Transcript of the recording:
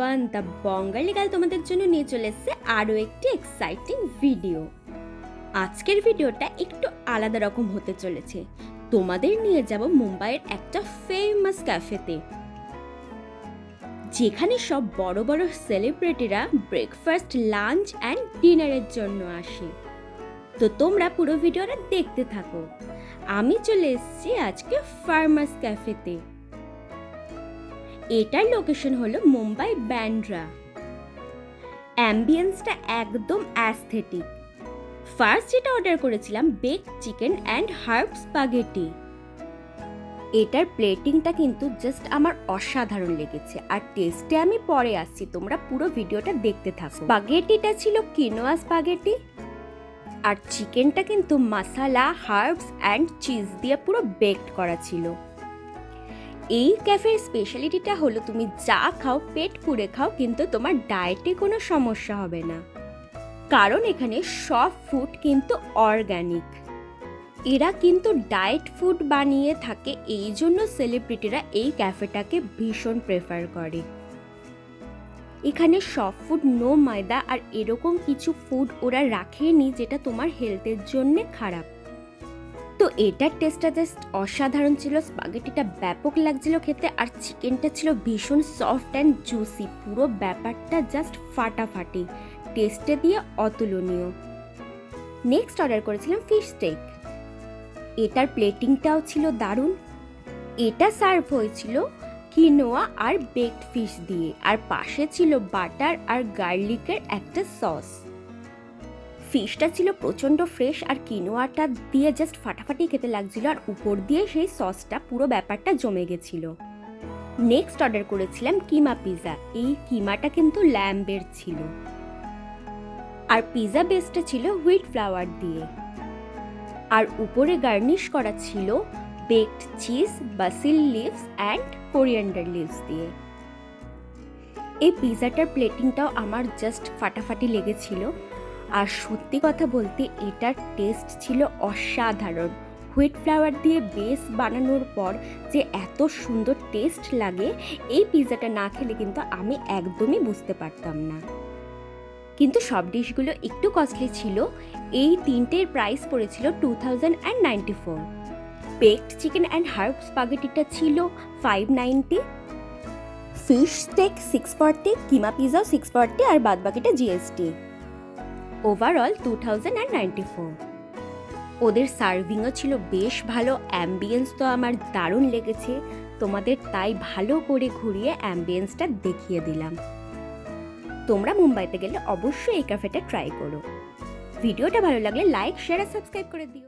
Everyone, the Bangali girl তোমাদের জন্য নিয়ে চলে এসেছে আরও একটি এক্সাইটিং ভিডিও। আজকের ভিডিওটা একটু আলাদা রকম হতে চলেছে। তোমাদের নিয়ে যাব মুম্বাইয়ের একটা ফেমাস ক্যাফেতে, যেখানে সব বড় বড় সেলিব্রিটিরা ব্রেকফাস্ট, লাঞ্চ অ্যান্ড ডিনারের জন্য আসে। তো তোমরা পুরো ভিডিওটা দেখতে থাকো। আমি চলে এসেছি আজকে ফার্মাস ক্যাফেতে। এটার লোকেশন হলো মুম্বাই ব্যান্ড্রা। অ্যাম্বিয়েন্সটা একদম অ্যাস্থেটিক। ফার্স্ট যেটা অর্ডার করেছিলাম baked chicken and herb spaghetti. এটার প্লেটিংটা কিন্তু জাস্ট আমার অসাধারণ লেগেছে, আর টেস্টে আমি পরে আসছি, তোমরা পুরো ভিডিওটা দেখতে থাকো। স্পাগেটিটা ছিল কিনোয়া স্পাগেটি, আর চিকেনটা কিন্তু মশলা, হার্বস অ্যান্ড চিজ দিয়ে পুরো বেকড করা ছিল। এই ক্যাফের স্পেশালিটিটা হলো তুমি যা খাও পেট পুড়ে খাও, কিন্তু তোমার ডায়েটে কোনো সমস্যা হবে না, কারণ এখানে সব ফুড কিন্তু অর্গ্যানিক। এরা কিন্তু ডায়েট ফুড বানিয়ে থাকে, এই জন্য সেলিব্রিটিরা এই ক্যাফেটাকে ভীষণ প্রেফার করে। এখানে সব ফুড নো ময়দা, আর এরকম কিছু ফুড ওরা রাখেনি যেটা তোমার হেলথের জন্যে খারাপ। তো এটার টেস্টটা জাস্ট অসাধারণ ছিল। স্পাগেটিটা ব্যাপক লাগছিল খেতে, আর চিকেনটা ছিল ভীষণ সফট অ্যান্ড জুসি। পুরো ব্যাপারটা জাস্ট ফাটাফাটি, টেস্টে দিয়ে অতুলনীয়। নেক্সট অর্ডার করেছিলাম ফিশ স্টেক। এটার প্লেটিংটাও ছিল দারুণ। এটা সার্ভ হয়েছিল কিনোয়া আর বেকড ফিশ দিয়ে, আর পাশে ছিল বাটার আর গার্লিকের একটা সস। ফিশটা ছিল প্রচণ্ড ফ্রেশ, আর কিনোয়াটা দিয়ে জাস্ট ফাটাফাটি খেতে লাগছিল, আর উপর দিয়ে সেই সসটা পুরো ব্যাপারটা জমে গেছিল। নেক্সট অর্ডার করেছিলাম কিমা পিৎজা। এই কিমাটা কিন্তু ল্যাম্বের ছিল, আর পিৎজা বেসটা ছিল হুইট ফ্লাওয়ার দিয়ে, আর উপরে গার্নিশ করা ছিল baked cheese, basil leaves and coriander leaves দিয়ে। এই পিৎজাটার প্লেটিংটাও আমার জাস্ট ফাটাফাটি লেগেছিল, আর সত্যি কথা বলতে এটার টেস্ট ছিল অসাধারণ। হুইট ফ্লাওয়ার দিয়ে বেস বানানোর পর যে এত সুন্দর টেস্ট লাগে, এই পিৎজাটা না খেলে কিন্তু আমি একদমই বুঝতে পারতাম না। কিন্তু সব ডিশগুলো একটু কস্টলি ছিল। এই তিনটের প্রাইস পড়েছিল 2094। বেকড চিকেন অ্যান্ড হার্ব স্পাগেটিটা ছিল 590, ফিশ স্টেক 640, কিমা পিৎজাও 640, আর বাদবাকিটা জিএসটি। ওভারঅল 2094। ওদের সার্ভিংও ছিল বেশ ভালো। অ্যাম্বিয়েন্স তো আমার দারুণ লেগেছে, তোমাদের তাই ভালো করে ঘুরিয়ে অ্যাম্বিয়েন্সটা দেখিয়ে দিলাম। তোমরা মুম্বাইতে গেলে অবশ্যই এই ক্যাফেটা ট্রাই করো। ভিডিওটা ভালো লাগলে লাইক, শেয়ার আর সাবস্ক্রাইব করে দিও।